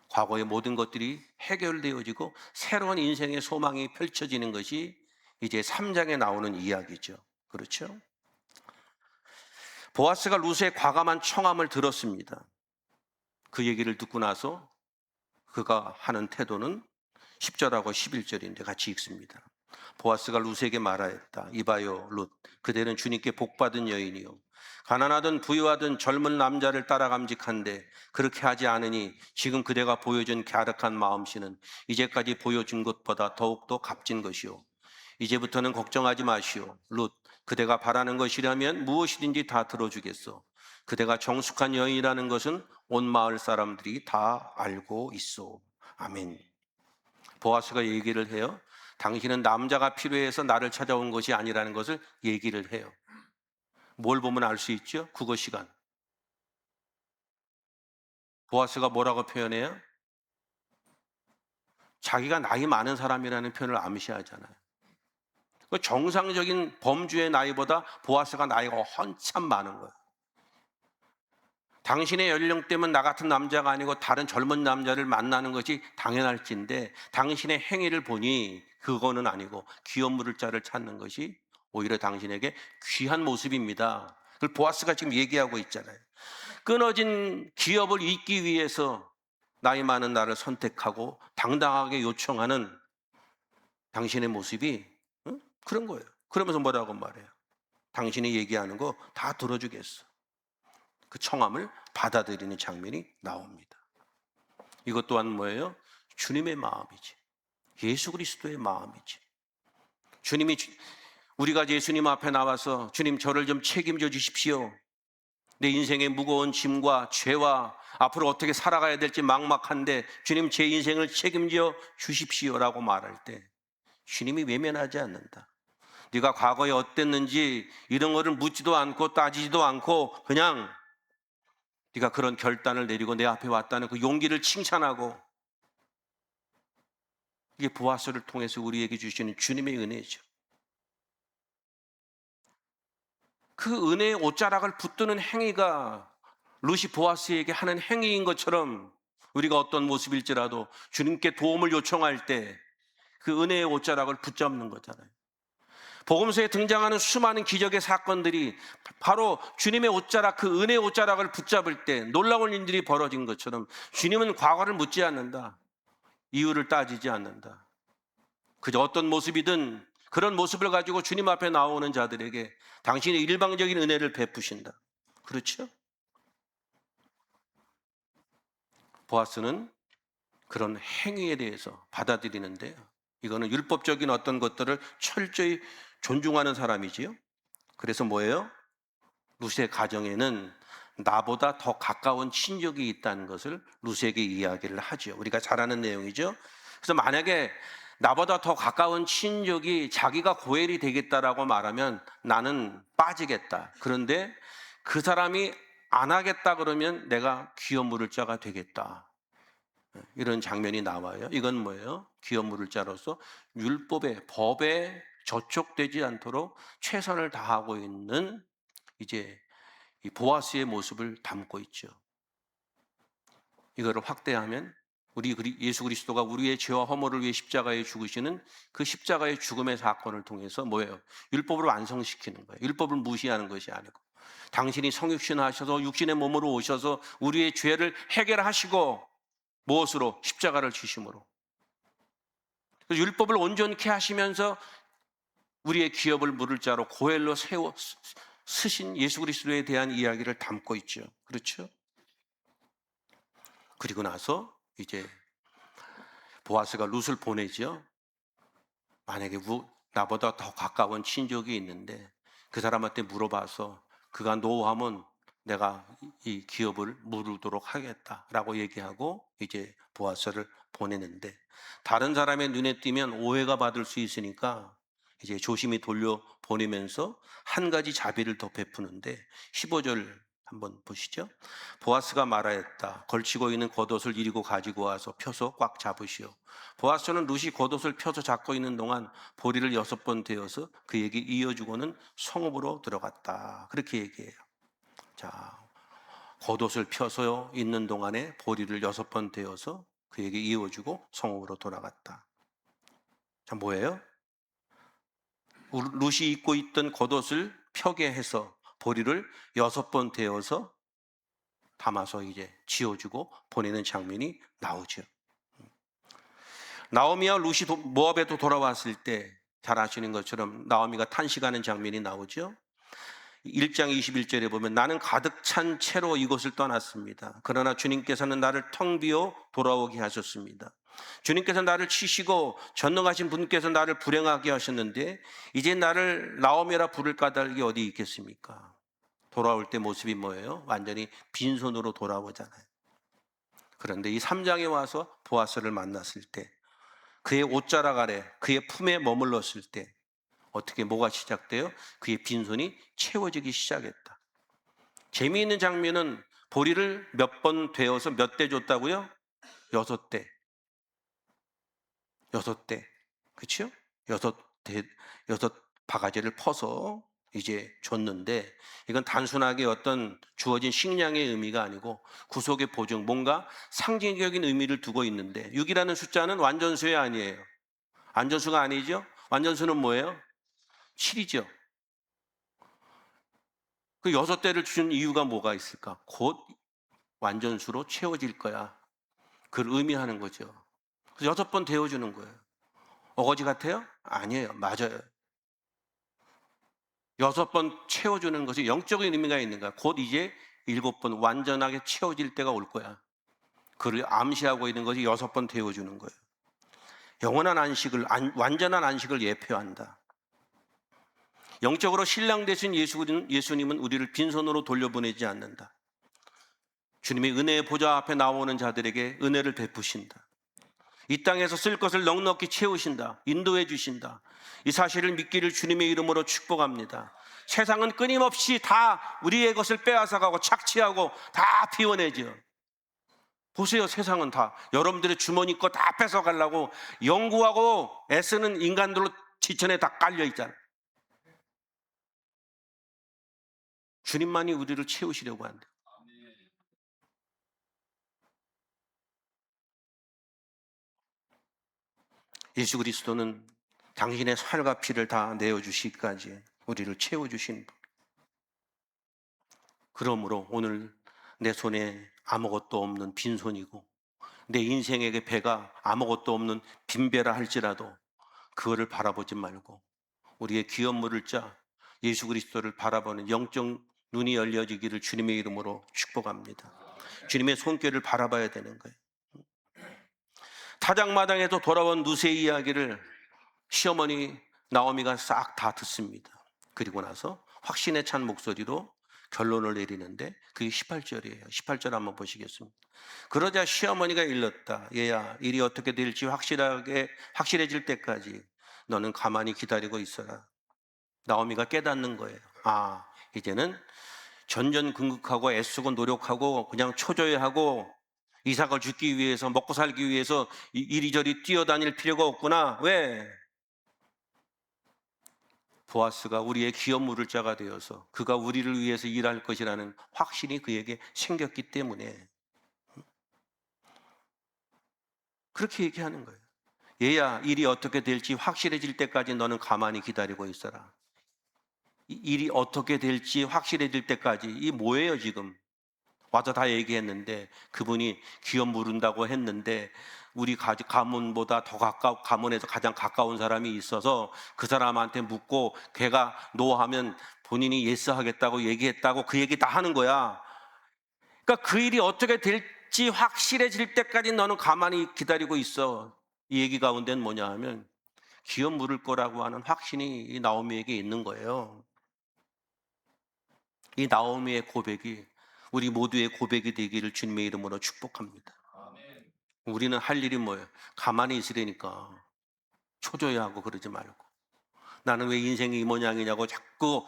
과거의 모든 것들이 해결되어지고 새로운 인생의 소망이 펼쳐지는 것이 이제 3장에 나오는 이야기죠. 그렇죠? 보아스가 룻의 과감한 청함을 들었습니다. 그 얘기를 듣고 나서 그가 하는 태도는 10절하고 11절인데 같이 읽습니다. 보아스가 룻에게 말하였다. 이봐요, 룻. 그대는 주님께 복받은 여인이요. 가난하든 부유하든 젊은 남자를 따라 감직한데 그렇게 하지 않으니 지금 그대가 보여준 갸륵한 마음씨는 이제까지 보여준 것보다 더욱더 값진 것이요. 이제부터는 걱정하지 마시오. 룻, 그대가 바라는 것이라면 무엇이든지 다 들어주겠소. 그대가 정숙한 여인이라는 것은 온 마을 사람들이 다 알고 있소. 아멘. 보아스가 얘기를 해요. 당신은 남자가 필요해서 나를 찾아온 것이 아니라는 것을 얘기를 해요. 뭘 보면 알 수 있죠? 국어 시간. 보아스가 뭐라고 표현해요? 자기가 나이 많은 사람이라는 표현을 암시하잖아요. 그 정상적인 범주의 나이보다 보아스가 나이가 한참 많은 거예요. 당신의 연령대면 나 같은 남자가 아니고 다른 젊은 남자를 만나는 것이 당연할진데 당신의 행위를 보니 그거는 아니고 기업 물을 자를 찾는 것이 오히려 당신에게 귀한 모습입니다. 그걸 보아스가 지금 얘기하고 있잖아요. 끊어진 기업을 잇기 위해서 나이 많은 나를 선택하고 당당하게 요청하는 당신의 모습이 그런 거예요. 그러면서 뭐라고 말해요? 당신이 얘기하는 거 다 들어주겠어. 그 청함을 받아들이는 장면이 나옵니다. 이것 또한 뭐예요? 주님의 마음이지. 예수 그리스도의 마음이지. 우리가 예수님 앞에 나와서 주님 저를 좀 책임져 주십시오. 내 인생의 무거운 짐과 죄와 앞으로 어떻게 살아가야 될지 막막한데 주님 제 인생을 책임져 주십시오라고 말할 때 주님이 외면하지 않는다. 네가 과거에 어땠는지 이런 거를 묻지도 않고 따지지도 않고 그냥 네가 그런 결단을 내리고 내 앞에 왔다는 그 용기를 칭찬하고, 이게 보아스를 통해서 우리에게 주시는 주님의 은혜죠. 그 은혜의 옷자락을 붙드는 행위가 룻이 보아스에게 하는 행위인 것처럼 우리가 어떤 모습일지라도 주님께 도움을 요청할 때 그 은혜의 옷자락을 붙잡는 거잖아요. 복음서에 등장하는 수많은 기적의 사건들이 바로 주님의 옷자락, 그 은혜의 옷자락을 붙잡을 때 놀라운 일들이 벌어진 것처럼 주님은 과거를 묻지 않는다. 이유를 따지지 않는다. 그저 어떤 모습이든 그런 모습을 가지고 주님 앞에 나오는 자들에게 당신의 일방적인 은혜를 베푸신다. 그렇죠? 보아스는 그런 행위에 대해서 받아들이는데요. 이거는 율법적인 어떤 것들을 철저히 존중하는 사람이지요. 그래서 뭐예요? 룻의 가정에는 나보다 더 가까운 친족이 있다는 것을 룻에게 이야기를 하죠. 우리가 잘 아는 내용이죠. 그래서 만약에 나보다 더 가까운 친족이 자기가 고엘이 되겠다라고 말하면 나는 빠지겠다. 그런데 그 사람이 안 하겠다 그러면 내가 기업 물을 자가 되겠다. 이런 장면이 나와요. 이건 뭐예요? 기업 물을 자로서 율법의 법에 저촉되지 않도록 최선을 다하고 있는 이제 이 보아스의 모습을 담고 있죠. 이거를 확대하면 예수 그리스도가 우리의 죄와 허물을 위해 십자가에 죽으시는 그 십자가의 죽음의 사건을 통해서 뭐예요? 율법을 완성시키는 거예요. 율법을 무시하는 것이 아니고 당신이 성육신 하셔서 육신의 몸으로 오셔서 우리의 죄를 해결하시고 무엇으로? 십자가를 지심으로. 율법을 온전케 하시면서 우리의 기업을 물을 자로 고엘로 쓰신 예수 그리스도에 대한 이야기를 담고 있죠. 그렇죠? 그리고 나서 이제 보아스가 룻을 보내죠. 만약에 나보다 더 가까운 친족이 있는데 그 사람한테 물어봐서 그가 노하면 내가 이 기업을 물도록 하겠다라고 얘기하고 이제 보아스를 보내는데 다른 사람의 눈에 띄면 오해가 받을 수 있으니까 이제 조심히 돌려 보내면서 한 가지 자비를 더 베푸는데 15절 한번 보시죠. 보아스가 말하였다. 걸치고 있는 겉옷을 이리고 가지고 와서 펴서 꽉 잡으시오. 보아스는 룻이 겉옷을 펴서 잡고 있는 동안 보리를 6번 대어서 그에게 이어주고는 성읍으로 들어갔다. 그렇게 얘기해요. 자, 겉옷을 펴서 있는 동안에 보리를 6번 대어서 그에게 이어주고 성읍으로 돌아갔다. 자, 뭐예요? 룻이 입고 있던 겉옷을 펴게 해서 보리를 6번 대어서 담아서 이제 지어주고 보내는 장면이 나오죠. 나오미와 룻이 모압에도 돌아왔을 때 잘 아시는 것처럼 나오미가 탄식하는 장면이 나오죠. 1장 21절에 보면 나는 가득 찬 채로 이곳을 떠났습니다. 그러나 주님께서는 나를 텅 비워 돌아오게 하셨습니다. 주님께서 나를 치시고 전능하신 분께서 나를 불행하게 하셨는데 이제 나를 나오미라 부를 까닭이 어디 있겠습니까? 돌아올 때 모습이 뭐예요? 완전히 빈손으로 돌아오잖아요. 그런데 이 3장에 와서 보아스를 만났을 때 그의 옷자락 아래 그의 품에 머물렀을 때 어떻게 뭐가 시작돼요? 그의 빈손이 채워지기 시작했다. 재미있는 장면은 보리를 몇 번 되어서 몇 대 줬다고요? 6대. 6대. 그렇죠? 6대, 6바가지를 퍼서 이제 줬는데 이건 단순하게 어떤 주어진 식량의 의미가 아니고 구속의 보증, 뭔가 상징적인 의미를 두고 있는데 6이라는 숫자는 완전수의 아니에요. 완전수가 아니죠? 완전수는 뭐예요? 7이죠. 그 6대를 준 이유가 뭐가 있을까? 곧 완전수로 채워질 거야. 그걸 의미하는 거죠. 그래서 6번 데워주는 거예요. 어거지 같아요? 아니에요. 맞아요. 6번 채워주는 것이 영적인 의미가 있는 거야. 곧 이제 7번 완전하게 채워질 때가 올 거야. 그를 암시하고 있는 것이 6번 데워주는 거예요. 영원한 안식을, 완전한 안식을 예표한다. 영적으로 신랑 되신 예수님은 우리를 빈손으로 돌려보내지 않는다. 주님의 은혜의 보좌 앞에 나오는 자들에게 은혜를 베푸신다. 이 땅에서 쓸 것을 넉넉히 채우신다. 인도해 주신다. 이 사실을 믿기를 주님의 이름으로 축복합니다. 세상은 끊임없이 다 우리의 것을 빼앗아가고 착취하고 다 비워내죠. 보세요. 세상은 다 여러분들의 주머니 거 다 뺏어가려고 연구하고 애쓰는 인간들로 지천에 다 깔려 있잖아요. 주님만이 우리를 채우시려고 한다. 예수 그리스도는 당신의 살과 피를 다 내어주시기까지 우리를 채워주신 분. 그러므로 오늘 내 손에 아무것도 없는 빈손이고 내 인생에게 배가 아무것도 없는 빈배라 할지라도 그거를 바라보지 말고 우리의 기업 물을 자 예수 그리스도를 바라보는 영적 눈이 열려지기를 주님의 이름으로 축복합니다. 주님의 손길을 바라봐야 되는 거예요. 타작마당에서 돌아온 누세의 이야기를 시어머니 나오미가 싹 다 듣습니다. 그리고 나서 확신에 찬 목소리로 결론을 내리는데 그게 18절이에요. 18절 한번 보시겠습니다. 그러자 시어머니가 일렀다. 얘야, 일이 어떻게 될지 확실해질 때까지 너는 가만히 기다리고 있어라. 나오미가 깨닫는 거예요. 아, 이제는 전전긍긍하고 애쓰고 노력하고 그냥 초조해하고 이삭을 죽기 위해서 먹고 살기 위해서 이리저리 뛰어다닐 필요가 없구나. 왜? 보아스가 우리의 기업 물을 자가 되어서 그가 우리를 위해서 일할 것이라는 확신이 그에게 생겼기 때문에 그렇게 얘기하는 거예요. 얘야, 일이 어떻게 될지 확실해질 때까지 너는 가만히 기다리고 있어라. 일이 어떻게 될지 확실해질 때까지. 이 뭐예요 지금? 와서 다 얘기했는데 그분이 기업 물은다고 했는데 우리 가문보다 더 가문에서 가장 가까운 사람이 있어서 그 사람한테 묻고 걔가 노하면 본인이 예스 하겠다고 얘기했다고 그 얘기 다 하는 거야. 그러니까 그 일이 어떻게 될지 확실해질 때까지 너는 가만히 기다리고 있어. 이 얘기 가운데는 뭐냐 하면 기업 물을 거라고 하는 확신이 이 나오미에게 있는 거예요. 이 나오미의 고백이 우리 모두의 고백이 되기를 주님의 이름으로 축복합니다. 우리는 할 일이 뭐예요? 가만히 있으려니까 초조해하고 그러지 말고 나는 왜 인생이 이 모양이냐고 자꾸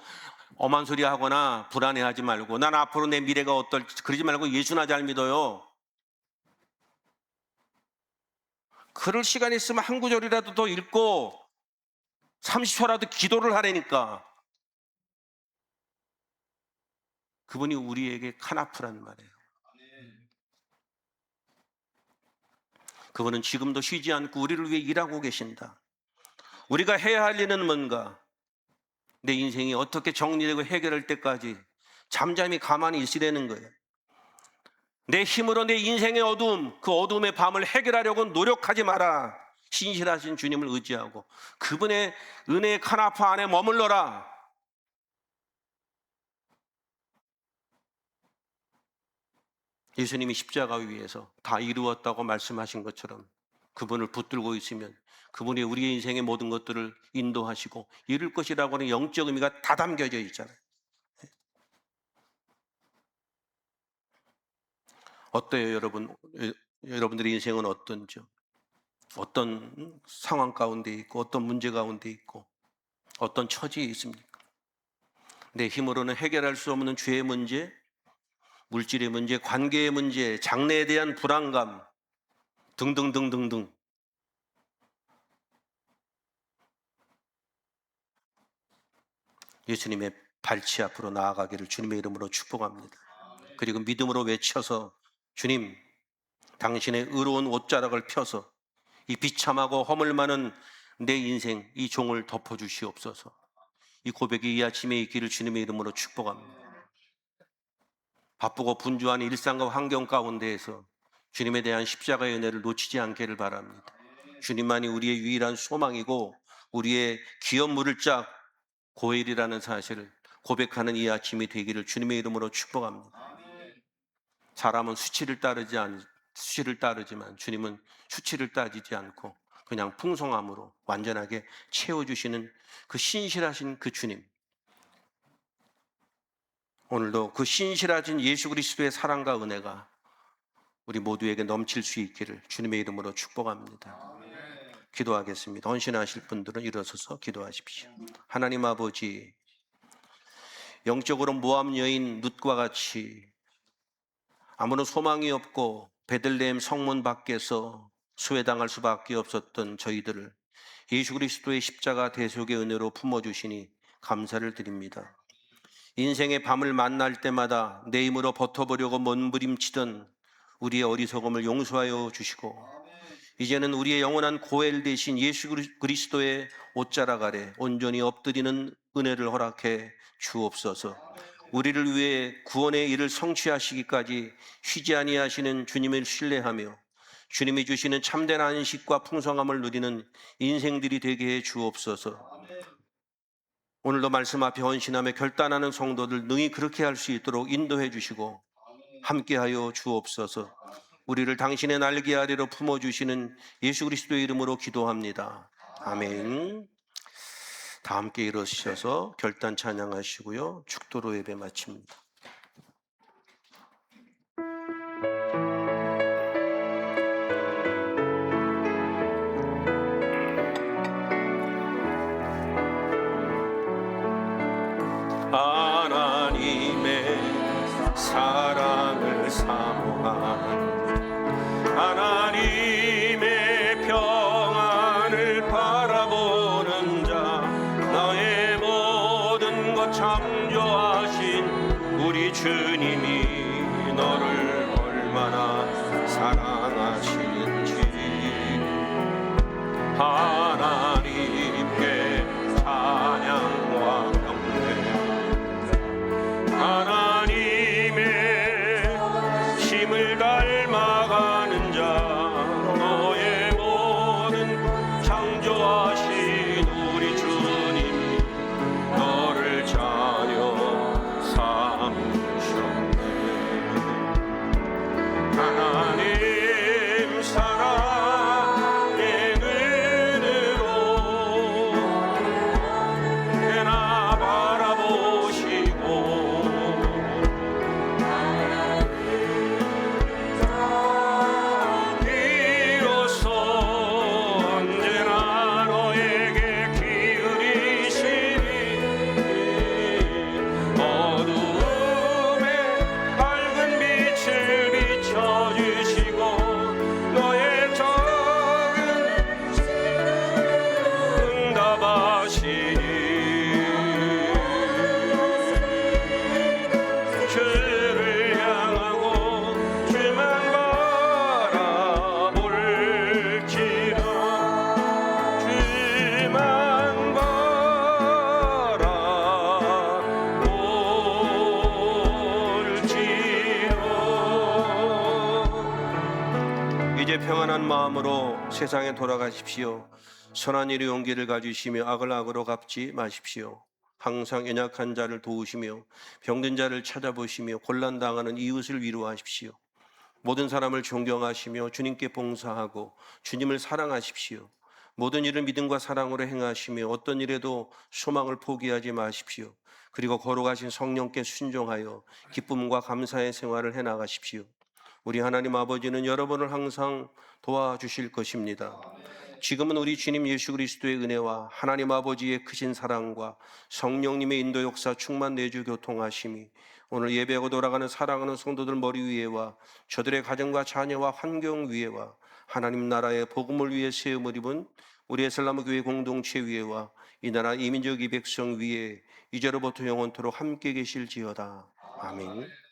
엄한 소리 하거나 불안해하지 말고 난 앞으로 내 미래가 어떨지 그러지 말고 예수나 잘 믿어요. 그럴 시간 있으면 한 구절이라도 더 읽고 30초라도 기도를 하라니까. 그분이 우리에게 카나프란 말이에요. 그분은 지금도 쉬지 않고 우리를 위해 일하고 계신다. 우리가 해야 할 일은 뭔가? 내 인생이 어떻게 정리되고 해결할 때까지 잠잠히 가만히 있으려는 거예요. 내 힘으로 내 인생의 어두움, 그 어두움의 밤을 해결하려고 노력하지 마라. 신실하신 주님을 의지하고 그분의 은혜의 카나파 안에 머물러라. 예수님이 십자가 위에서 다 이루었다고 말씀하신 것처럼 그분을 붙들고 있으면 그분이 우리의 인생의 모든 것들을 인도하시고 이룰 것이라고 하는 영적 의미가 다 담겨져 있잖아요. 어때요, 여러분? 여러분들의 인생은 어떤지요? 어떤 상황 가운데 있고 어떤 문제 가운데 있고 어떤 처지에 있습니까? 내 힘으로는 해결할 수 없는 죄의 문제, 물질의 문제, 관계의 문제, 장래에 대한 불안감 등등등등등. 예수님의 발치 앞으로 나아가기를 주님의 이름으로 축복합니다. 그리고 믿음으로 외쳐서 주님, 당신의 의로운 옷자락을 펴서 이 비참하고 허물 많은 내 인생, 이 종을 덮어주시옵소서. 이 고백이 이 아침에 있기를 주님의 이름으로 축복합니다. 바쁘고 분주한 일상과 환경 가운데에서 주님에 대한 십자가의 은혜를 놓치지 않기를 바랍니다. 주님만이 우리의 유일한 소망이고 우리의 기업 물을 짝 고일이라는 사실을 고백하는 이 아침이 되기를 주님의 이름으로 축복합니다. 사람은 수치를 따르지만 주님은 수치를 따지지 않고 그냥 풍성함으로 완전하게 채워주시는 그 신실하신 그 주님, 오늘도 그 신실하신 예수 그리스도의 사랑과 은혜가 우리 모두에게 넘칠 수 있기를 주님의 이름으로 축복합니다. 기도하겠습니다. 헌신하실 분들은 일어서서 기도하십시오. 하나님 아버지, 영적으로 모함 여인 룻과 같이 아무런 소망이 없고 베들레헴 성문 밖에서 수혜당할 수밖에 없었던 저희들을 예수 그리스도의 십자가 대속의 은혜로 품어주시니 감사를 드립니다. 인생의 밤을 만날 때마다 내 힘으로 버텨보려고 몸부림치던 우리의 어리석음을 용서하여 주시고 이제는 우리의 영원한 고엘 대신 예수 그리스도의 옷자락 아래 온전히 엎드리는 은혜를 허락해 주옵소서. 우리를 위해 구원의 일을 성취하시기까지 쉬지 아니하시는 주님을 신뢰하며 주님이 주시는 참된 안식과 풍성함을 누리는 인생들이 되게 해 주옵소서. 오늘도 말씀 앞에 헌신하며 결단하는 성도들 능히 그렇게 할 수 있도록 인도해 주시고 함께하여 주옵소서. 우리를 당신의 날개 아래로 품어주시는 예수 그리스도의 이름으로 기도합니다. 아멘. 다 함께 일어서셔서 결단 찬양하시고요. 축도로 예배 마칩니다. 하나님의 사랑을 사모하는 하나님의 평안을 바라보는 자 나의 모든 것 창조하신 우리 주님이 너를 얼마나 사랑하시는지 하나님께 찬양과 경배 하나님의 힘을 닮아가는 자 너의 모든 창조하신 우리 주님이 너를 자녀 삼으셨네. 하나님 사랑의 눈으로 내나 바라보시고 비로소 언제나 너에게 기울이시니 어두움에 평안한 마음으로 세상에 돌아가십시오. 선한 일의 용기를 가지시며 악을 악으로 갚지 마십시오. 항상 연약한 자를 도우시며 병든 자를 찾아보시며 곤란당하는 이웃을 위로하십시오. 모든 사람을 존경하시며 주님께 봉사하고 주님을 사랑하십시오. 모든 일을 믿음과 사랑으로 행하시며 어떤 일에도 소망을 포기하지 마십시오. 그리고 거룩하신 성령께 순종하여 기쁨과 감사의 생활을 해나가십시오. 우리 하나님 아버지는 여러분을 항상 도와주실 것입니다. 지금은 우리 주님 예수 그리스도의 은혜와 하나님 아버지의 크신 사랑과 성령님의 인도 역사 충만 내주 교통하심이 오늘 예배하고 돌아가는 사랑하는 성도들 머리 위에와 저들의 가정과 자녀와 환경 위에와 하나님 나라의 복음을 위해 세움을 입은 우리 에슬람 교회 공동체 위에와 이 나라 이민족 이 백성 위에 이제로부터 영원토록 함께 계실지어다. 아멘.